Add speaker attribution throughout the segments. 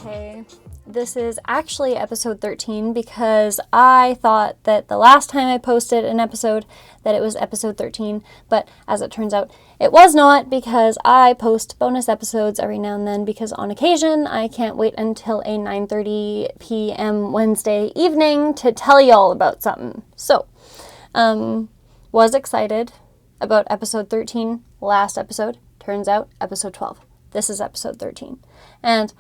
Speaker 1: Okay, this is actually episode 13 because I thought that the last time I posted an episode that it was episode 13, but as it turns out, it was not because I post bonus episodes every now and then because on occasion I can't wait until a 9:30 p.m. Wednesday evening to tell y'all about something. So, was excited about episode 13 last episode. Turns out episode 12. This is episode 13. And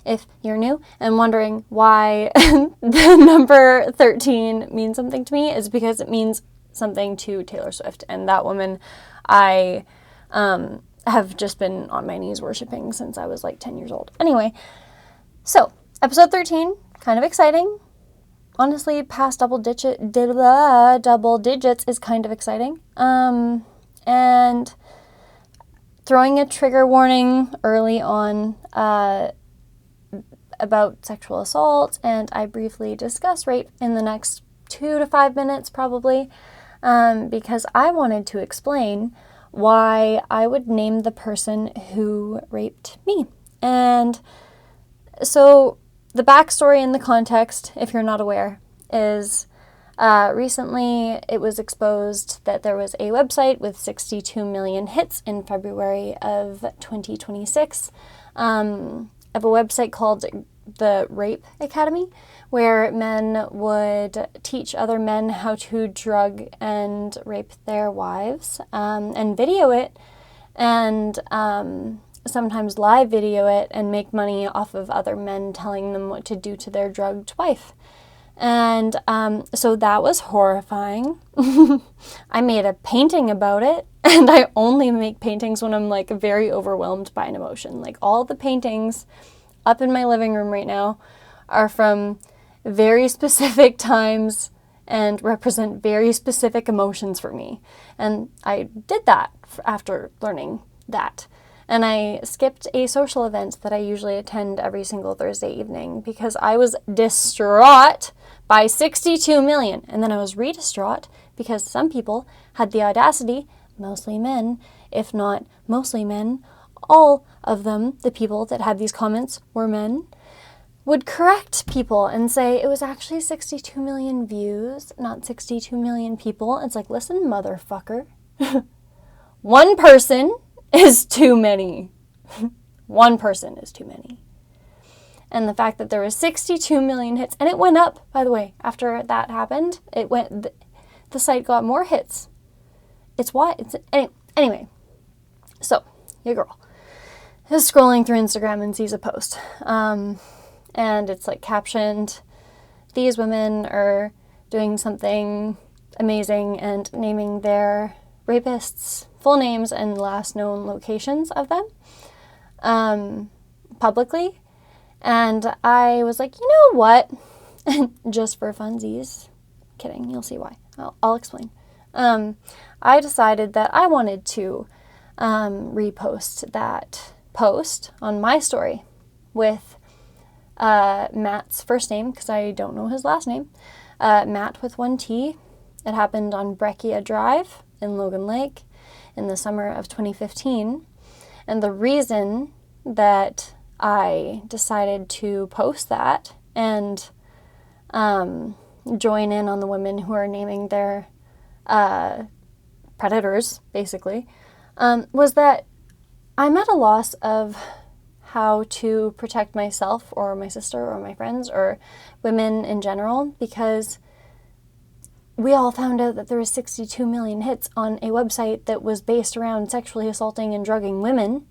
Speaker 1: if you're new and wondering why the number 13 means something to me, is because it means something to Taylor Swift. And that woman I have just been on my knees worshiping since I was like 10 years old. Anyway, so episode 13, kind of exciting. Honestly, past double digits is kind of exciting. And throwing a trigger warning early on about sexual assault, and I briefly discuss rape in the next 2 to 5 minutes probably, because I wanted to explain why I would name the person who raped me. And so the backstory and the context, if you're not aware, is recently it was exposed that there was a website with 62 million hits in February of 2026 of a website called the Grape Academy, where men would teach other men how to drug and rape their wives, and video it, and sometimes live video it and make money off of other men telling them what to do to their drugged wife. And so that was horrifying. I made a painting about it, and I only make paintings when I'm like very overwhelmed by an emotion. Like all the paintings up in my living room right now are from very specific times and represent very specific emotions for me. And I did that after learning that. And I skipped a social event that I usually attend every single Thursday evening because I was distraught by 62 million. And then I was re-distraught because some people had the audacity, mostly men, if not mostly men, all of them, the people that had these comments were men, would correct people and say it was actually 62 million views, not 62 million people. It's like, listen, motherfucker. One person is too many. One person is too many. And the fact that there was 62 million hits, and it went up, by the way, after that happened, the site got more hits. Anyway, so, your girl is scrolling through Instagram and sees a post. And it's like captioned, these women are doing something amazing and naming their rapists' full names and last known locations of them publicly. And I was like, you know what? Just for funsies. Kidding, you'll see why. I'll explain. I decided that I wanted to repost that post on my story with Matt's first name, because I don't know his last name. Matt with 1 T. It happened on Breccia Drive in Logan Lake in the summer of 2015. And the reason that I decided to post that and join in on the women who are naming their predators, basically, was that I'm at a loss of how to protect myself or my sister or my friends or women in general, because we all found out that there was 62 million hits on a website that was based around sexually assaulting and drugging women.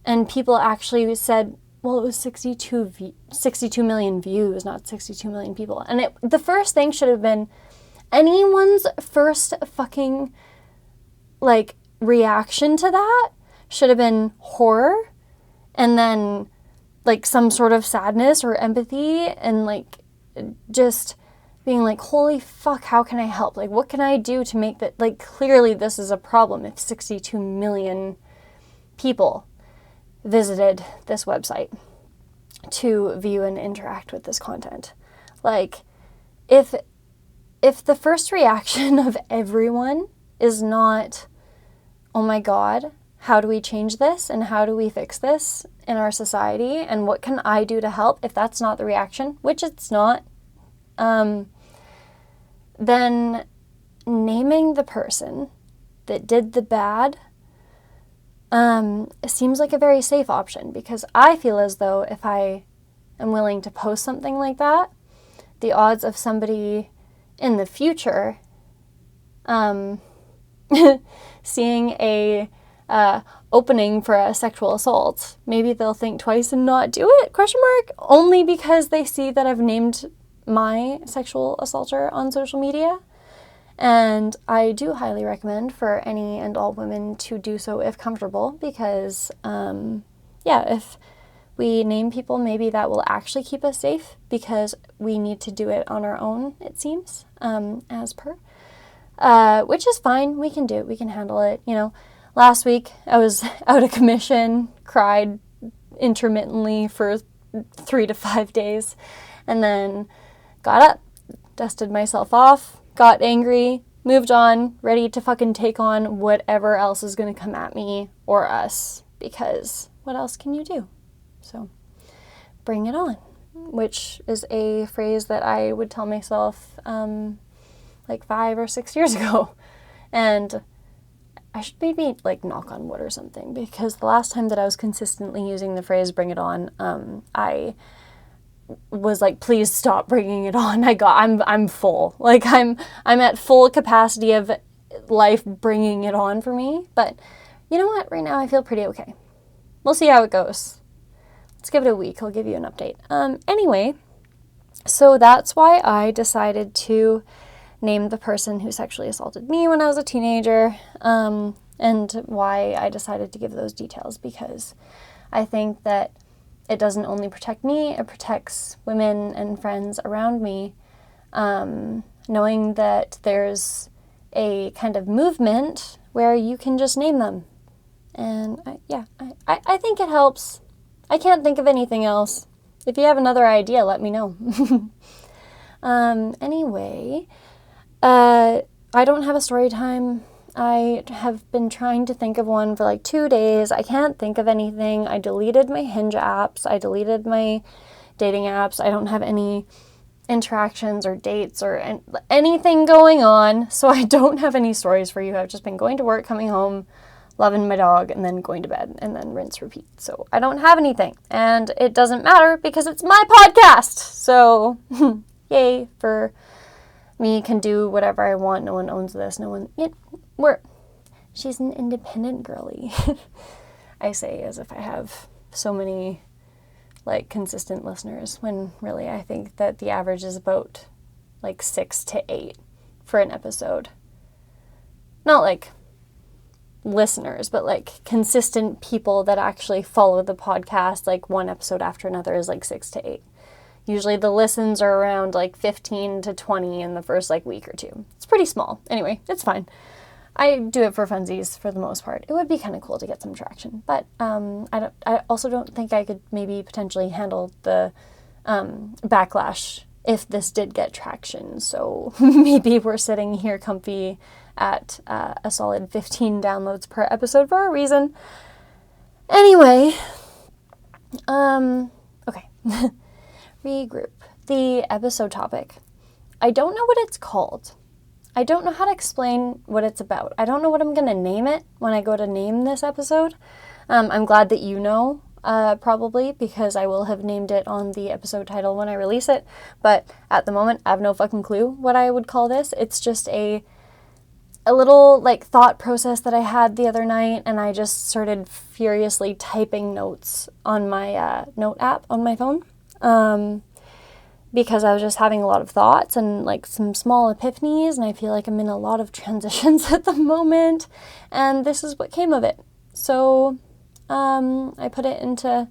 Speaker 1: And people actually said, well, it was 62 million views, not 62 million people. And the first thing should have been anyone's first fucking, like, reaction to that should have been horror, and then, like, some sort of sadness or empathy, and, like, just being like, holy fuck, how can I help? Like, what can I do to make that, like, clearly this is a problem if 62 million people visited this website to view and interact with this content. Like, if the first reaction of everyone is not, oh my god, how do we change this and how do we fix this in our society and what can I do to help? If that's not the reaction, which it's not, then naming the person that did the bad seems like a very safe option, because I feel as though if I am willing to post something like that, the odds of somebody in the future seeing a opening for a sexual assault, maybe they'll think twice and not do it, ? Only because they see that I've named my sexual assaulter on social media. And I do highly recommend for any and all women to do so if comfortable, because, if we name people, maybe that will actually keep us safe, because we need to do it on our own, it seems, as per. Which is fine. We can do it. We can handle it. Last week I was out of commission, cried intermittently for 3 to 5 days, and then got up, dusted myself off, got angry, moved on, ready to fucking take on whatever else is going to come at me or us, because what else can you do? So, bring it on, which is a phrase that I would tell myself like 5 or 6 years ago. And I should maybe knock on wood or something, because the last time that I was consistently using the phrase bring it on, I was like, please stop bringing it on. I'm full. I'm at full capacity of life bringing it on for me. But you know what? Right now I feel pretty okay. We'll see how it goes. Let's give it a week. I'll give you an update. Anyway, so that's why I decided to name the person who sexually assaulted me when I was a teenager, and why I decided to give those details, because I think that it doesn't only protect me, it protects women and friends around me, knowing that there's a kind of movement where you can just name them. And I think it helps. I can't think of anything else. If you have another idea, let me know. Anyway, I don't have a story time. I have been trying to think of one for 2 days. I can't think of anything. I deleted my Hinge apps. I deleted my dating apps. I don't have any interactions or dates or anything going on, so I don't have any stories for you. I've just been going to work, coming home, loving my dog, and then going to bed, and then rinse, repeat. So I don't have anything, and it doesn't matter because it's my podcast. So yay for me, can do whatever I want. No one owns this. No one... She's an independent girly. I say as if I have so many, consistent listeners, when really I think that the average is about, 6 to 8 for an episode. Not, listeners, but, consistent people that actually follow the podcast, one episode after another is, 6 to 8. Usually the listens are around 15 to 20 in the first week or two. It's pretty small. Anyway, it's fine. I do it for funsies for the most part. It would be kind of cool to get some traction, but I also don't think I could maybe potentially handle the backlash if this did get traction. So maybe we're sitting here comfy at a solid 15 downloads per episode for a reason. Anyway, okay. Regroup. The episode topic. I don't know what it's called. I don't know how to explain what it's about. I don't know what I'm going to name it when I go to name this episode. I'm glad that you know, probably, because I will have named it on the episode title when I release it. But at the moment, I have no fucking clue what I would call this. It's just a little, thought process that I had the other night, and I just started furiously typing notes on my note app on my phone. Because I was just having a lot of thoughts and some small epiphanies, and I feel like I'm in a lot of transitions at the moment, and this is what came of it. So I put it into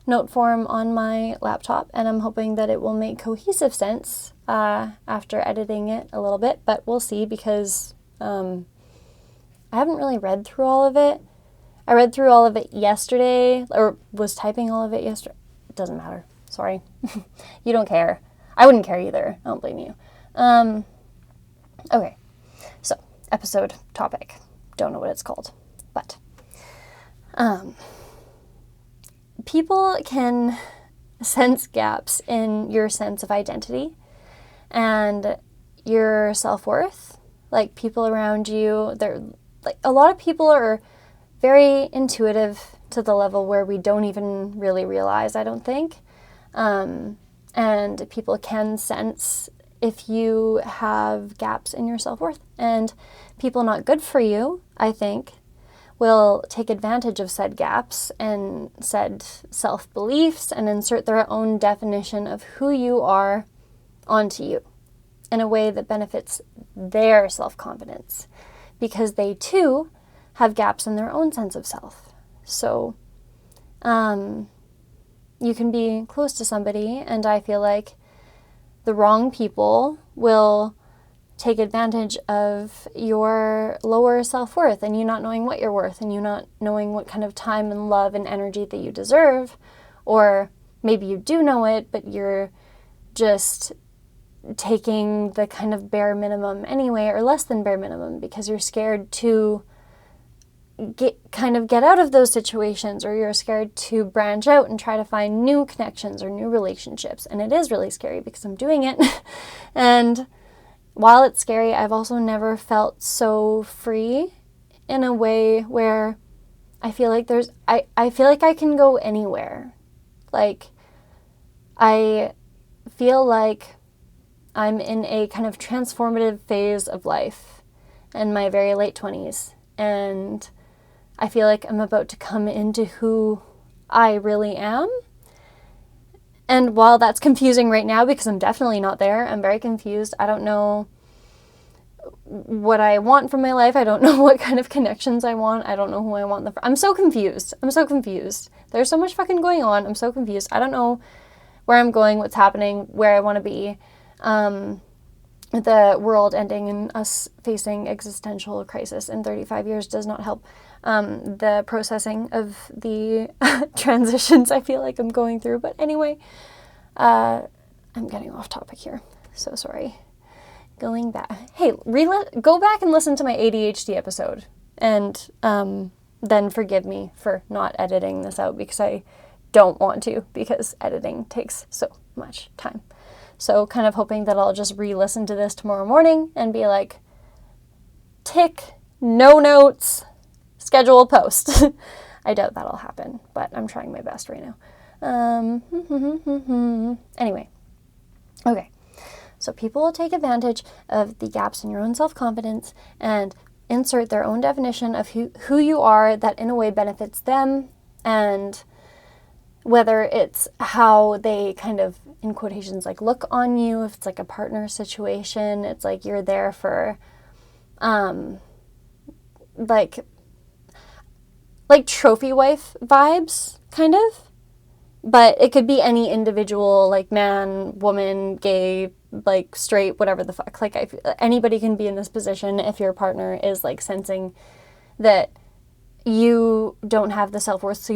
Speaker 1: note form on my laptop, and I'm hoping that it will make cohesive sense after editing it a little bit, but we'll see, because I haven't really read through all of it. I read through all of it yesterday, or was typing all of it yesterday. It doesn't matter. Sorry. You don't care. I wouldn't care either. I don't blame you. Okay. So, episode topic. Don't know what it's called. But People can sense gaps in your sense of identity and your self-worth. Like, people around you, they're like, a lot of people are very intuitive to the level where we don't even really realize, I don't think. And people can sense if you have gaps in your self-worth. And people not good for you, I think, will take advantage of said gaps and said self-beliefs and insert their own definition of who you are onto you in a way that benefits their self-confidence, because they too have gaps in their own sense of self. So you can be close to somebody, and I feel like the wrong people will take advantage of your lower self-worth and you not knowing what you're worth and you not knowing what kind of time and love and energy that you deserve. Or maybe you do know it, but you're just taking the kind of bare minimum anyway, or less than bare minimum, because you're scared to get out of those situations, or you're scared to branch out and try to find new connections or new relationships. And it is really scary because I'm doing it. And while it's scary, I've also never felt so free in a way where I feel like I feel like I can go anywhere. Like, I feel like I'm in a kind of transformative phase of life in my very late 20s. And I feel like I'm about to come into who I really am. And while that's confusing right now, because I'm definitely not there, I'm very confused. I don't know what I want from my life. I don't know what kind of connections I want. I don't know who I want. I'm so confused. There's so much fucking going on. I'm so confused. I don't know where I'm going, what's happening, where I want to be. The world ending and us facing existential crisis in 35 years does not help the processing of the transitions I feel like I'm going through. But anyway, I'm getting off topic here. So sorry. Going back. Hey, go back and listen to my ADHD episode. And then forgive me for not editing this out, because I don't want to, because editing takes so much time. So kind of hoping that I'll just re-listen to this tomorrow morning and be like, tick, no notes, schedule post. I doubt that'll happen, but I'm trying my best right now. Anyway, okay. So people will take advantage of the gaps in your own self-confidence and insert their own definition of who you are that in a way benefits them, and whether it's how they kind of, in quotations, like look on you, if it's like a partner situation, it's like you're there for like trophy wife vibes, kind of. But it could be any individual, like man, woman, gay, like straight, whatever the fuck. Like anybody can be in this position if your partner is like sensing that you don't have the self-worth, so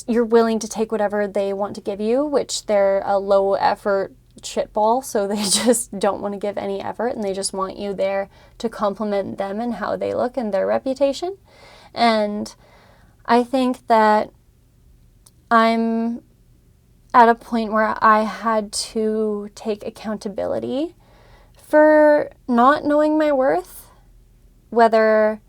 Speaker 1: you're willing to take whatever they want to give you, which they're a low effort shitball, so they just don't want to give any effort, and they just want you there to compliment them and how they look and their reputation. And I think that I'm at a point where I had to take accountability for not knowing my worth, whether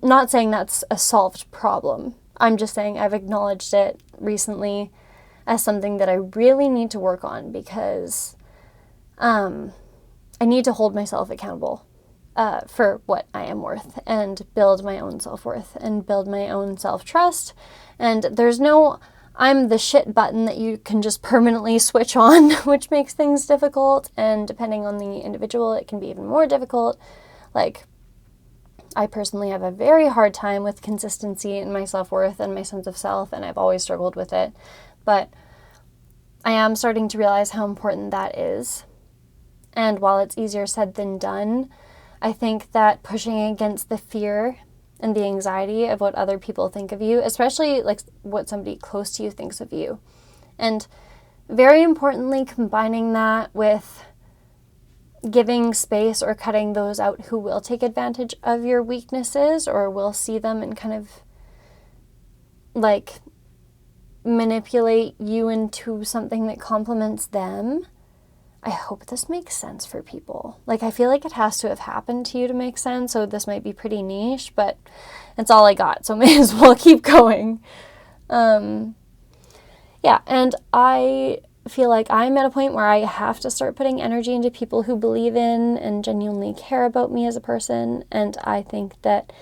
Speaker 1: not saying that's a solved problem. I'm just saying I've acknowledged it recently as something that I really need to work on, because I need to hold myself accountable for what I am worth, and build my own self-worth and build my own self-trust. And there's no I'm the shit button that you can just permanently switch on, which makes things difficult. And depending on the individual, it can be even more difficult. Like, I personally have a very hard time with consistency in my self-worth and my sense of self, and I've always struggled with it. But I am starting to realize how important that is. And while it's easier said than done, I think that pushing against the fear and the anxiety of what other people think of you, especially like what somebody close to you thinks of you, and very importantly, combining that with giving space or cutting those out who will take advantage of your weaknesses or will see them and kind of like manipulate you into something that complements them. I hope this makes sense for people. Like, I feel like it has to have happened to you to make sense, so this might be pretty niche, but it's all I got, so may as well keep going. Yeah, and I feel like I'm at a point where I have to start putting energy into people who believe in and genuinely care about me as a person, and I think that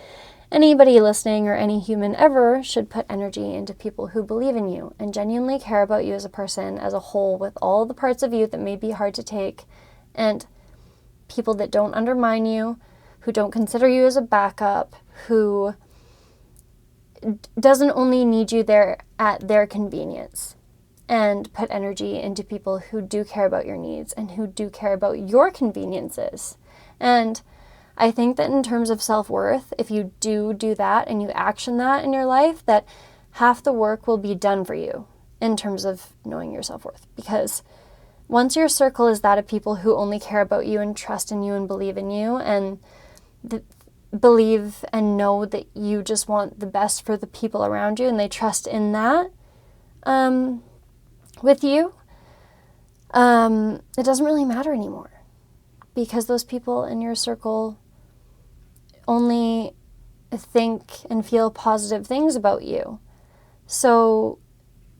Speaker 1: anybody listening or any human ever should put energy into people who believe in you and genuinely care about you as a person as a whole, with all the parts of you that may be hard to take, and people that don't undermine you, who don't consider you as a backup, who doesn't only need you there at their convenience. And put energy into people who do care about your needs and who do care about your conveniences. And I think that in terms of self-worth, if you do that and you action that in your life, that half the work will be done for you in terms of knowing your self-worth. Because once your circle is that of people who only care about you and trust in you and believe in you and believe and know that you just want the best for the people around you and they trust in that with you, it doesn't really matter anymore. Because those people in your circle only think and feel positive things about you. So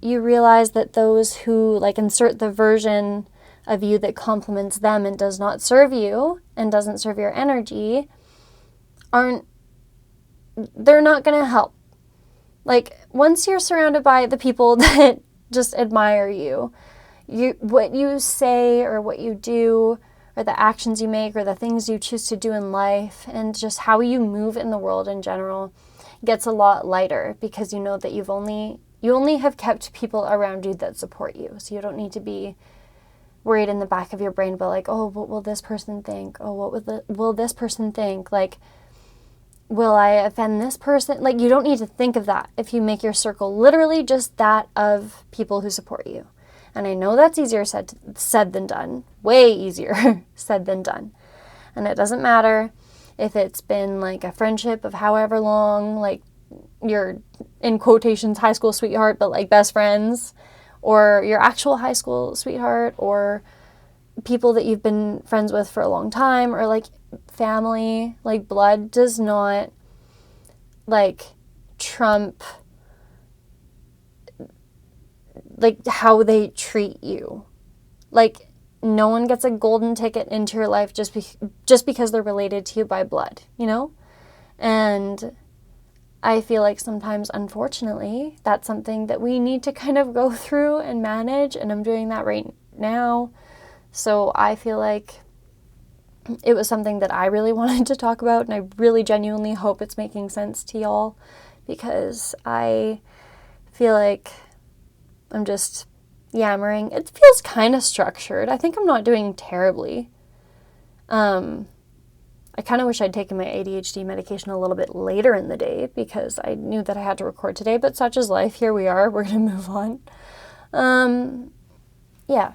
Speaker 1: you realize that those who like insert the version of you that complements them and does not serve you and doesn't serve your energy they're not going to help. Like, once you're surrounded by the people that just admire you, what you say or what you do or the actions you make or the things you choose to do in life and just how you move in the world in general gets a lot lighter, because you know that you only have kept people around you that support you. So you don't need to be worried in the back of your brain about like, oh, what will this person think? Oh, what will this person think? Like, will I offend this person? Like, you don't need to think of that if you make your circle literally just that of people who support you. And I know that's easier said than done. Way easier said than done. And it doesn't matter if it's been like a friendship of however long, like your, in quotations, high school sweetheart, but like best friends, or your actual high school sweetheart, or people that you've been friends with for a long time, or like family. Like, blood does not like trump like how they treat you. Like, no one gets a golden ticket into your life just because they're related to you by blood, you know? And I feel like sometimes, unfortunately, that's something that we need to kind of go through and manage, and I'm doing that right now. So I feel like it was something that I really wanted to talk about, and I really genuinely hope it's making sense to y'all, because I feel like I'm just yammering. It feels kind of structured. I think I'm not doing terribly. I kind of wish I'd taken my ADHD medication a little bit later in the day, because I knew that I had to record today, but such is life. Here we are. We're going to move on. Yeah.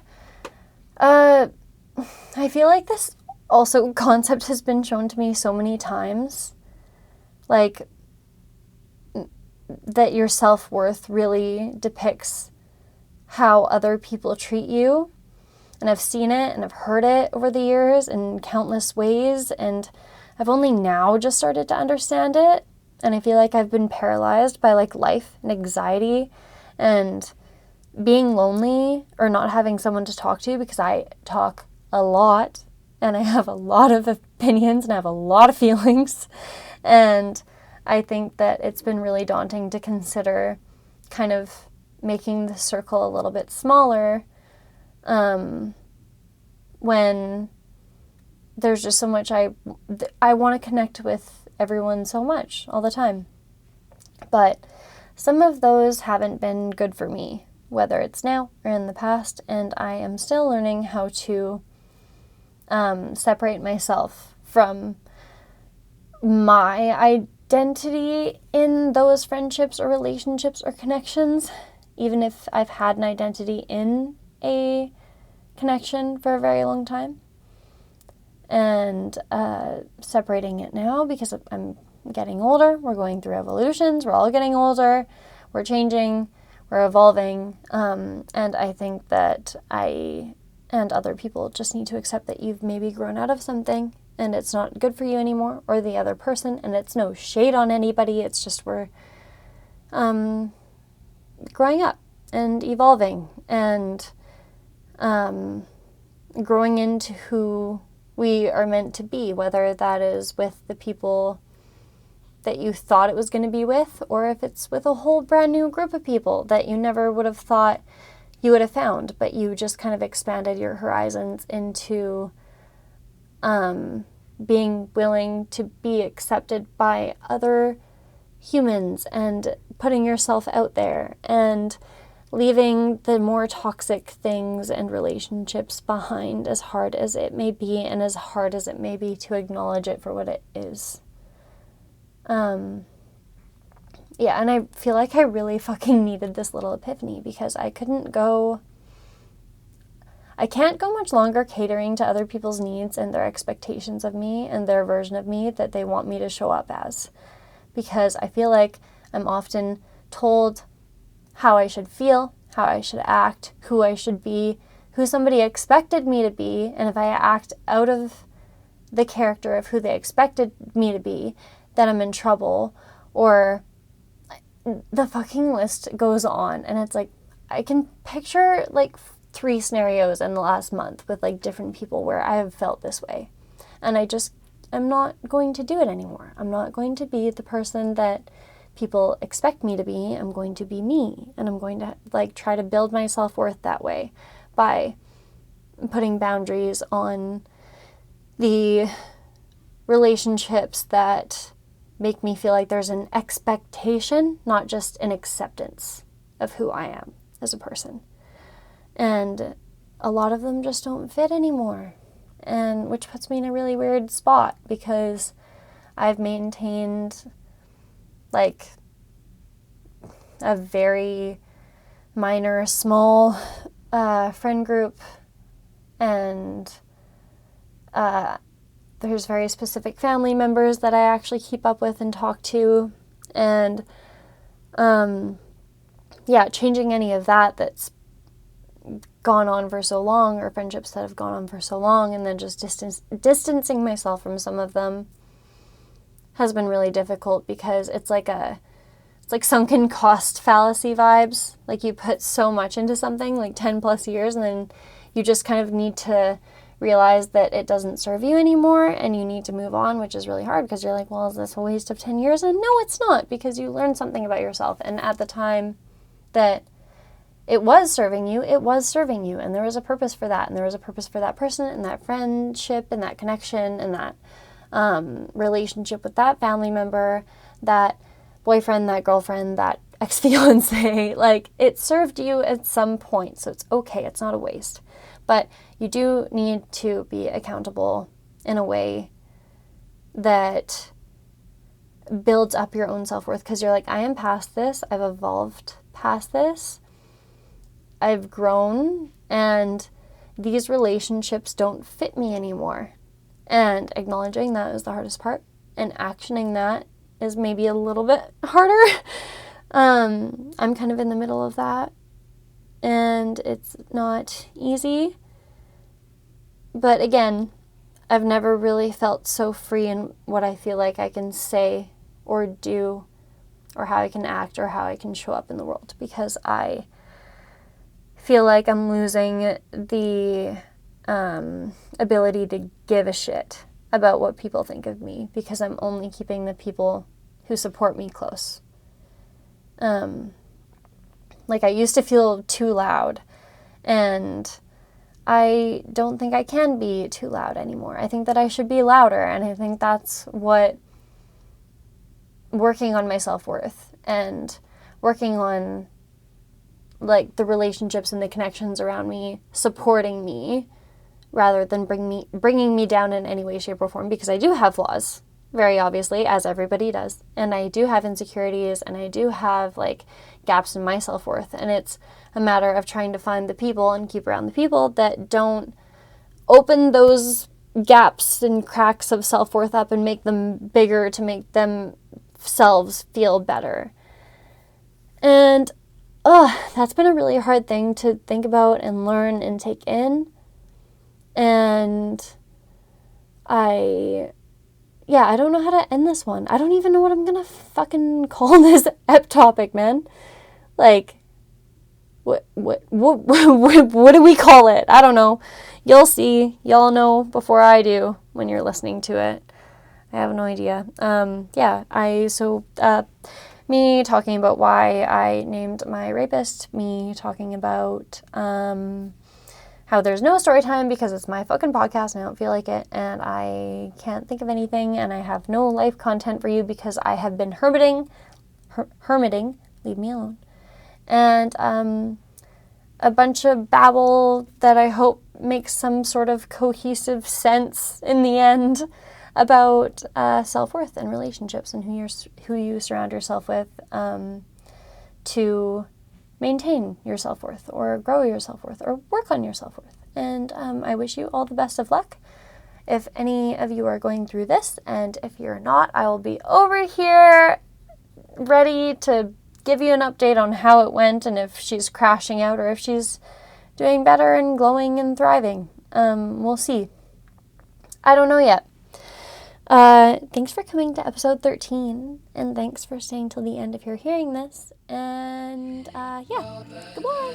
Speaker 1: I feel like this also concept has been shown to me so many times. Like, that your self-worth really depicts how other people treat you. And I've seen it and I've heard it over the years in countless ways, and I've only now just started to understand it. And I feel like I've been paralyzed by like life and anxiety and being lonely or not having someone to talk to, because I talk a lot and I have a lot of opinions and I have a lot of feelings. And I think that it's been really daunting to consider kind of making the circle a little bit smaller when there's just so much I want to connect with everyone so much all the time. But some of those haven't been good for me, whether it's now or in the past, and I am still learning how to separate myself from my identity in those friendships or relationships or connections, even if I've had an identity in a connection for a very long time. and separating it now because I'm getting older. We're going through evolutions. We're all getting older. We're changing. We're evolving. And I think that I and other people just need to accept that you've maybe grown out of something and it's not good for you anymore, or the other person. And it's no shade on anybody. It's just we're growing up and evolving and growing into who we are meant to be, whether that is with the people that you thought it was going to be with, or if it's with a whole brand new group of people that you never would have thought you would have found, but you just kind of expanded your horizons into being willing to be accepted by other humans and putting yourself out there and leaving the more toxic things and relationships behind, as hard as it may be and as hard as it may be to acknowledge it for what it is. Yeah, and I feel like I really fucking needed this little epiphany because I can't go much longer catering to other people's needs and their expectations of me and their version of me that they want me to show up as. Because I feel like I'm often told how I should feel, how I should act, who I should be, who somebody expected me to be, and if I act out of the character of who they expected me to be, then I'm in trouble, or the fucking list goes on. And it's like, I can picture like 3 scenarios in the last month with like different people where I have felt this way. And I'm not going to do it anymore. I'm not going to be the person that people expect me to be. I'm going to be me. And I'm going to like try to build my self-worth that way by putting boundaries on the relationships that make me feel like there's an expectation, not just an acceptance of who I am as a person. And a lot of them just don't fit anymore. And which puts me in a really weird spot because I've maintained like a very minor, small friend group, and there's very specific family members that I actually keep up with and talk to, and changing any of that's gone on for so long, or friendships that have gone on for so long, and then just distancing myself from some of them has been really difficult because it's like sunken cost fallacy vibes. Like you put so much into something, like 10 plus years, and then you just kind of need to realize that it doesn't serve you anymore and you need to move on, which is really hard because you're like, well, is this a waste of 10 years? And no, it's not, because you learned something about yourself. And at the time that it was serving you, and there was a purpose for that, and there was a purpose for that person and that friendship and that connection and that relationship with that family member, that boyfriend, that girlfriend, that ex-fiance. Like, it served you at some point, so it's okay, it's not a waste. But you do need to be accountable in a way that builds up your own self-worth, because you're like, I am past this, I've evolved past this, I've grown, and these relationships don't fit me anymore. And acknowledging that is the hardest part, and actioning that is maybe a little bit harder. I'm kind of in the middle of that, and it's not easy. But again, I've never really felt so free in what I feel like I can say or do, or how I can act, or how I can show up in the world, because I feel like I'm losing the ability to give a shit about what people think of me, because I'm only keeping the people who support me close. Like, I used to feel too loud, and I don't think I can be too loud anymore. I think that I should be louder, and I think that's what working on my self-worth and working on, like, the relationships and the connections around me supporting me rather than bringing me down in any way, shape, or form, because I do have flaws, very obviously, as everybody does, and I do have insecurities, and I do have, like, gaps in my self-worth, and it's a matter of trying to find the people and keep around the people that don't open those gaps and cracks of self-worth up and make them bigger to make themselves feel better. And that's been a really hard thing to think about and learn and take in. And I don't know how to end this one. I don't even know what I'm gonna fucking call this ep topic, man. Like, what do we call it? I don't know. You'll see. Y'all know before I do when you're listening to it. I have no idea. Me talking about why I named my rapist, me talking about how there's no story time because it's my fucking podcast and I don't feel like it and I can't think of anything and I have no life content for you because I have been hermiting, leave me alone, and a bunch of babble that I hope makes some sort of cohesive sense in the end about self-worth and relationships and who you surround yourself with to maintain your self-worth or grow your self-worth or work on your self-worth. And I wish you all the best of luck if any of you are going through this. And if you're not, I will be over here ready to give you an update on how it went and if she's crashing out or if she's doing better and glowing and thriving. We'll see. I don't know yet. Thanks for coming to episode 13, and thanks for staying till the end if you're hearing this, and, goodbye!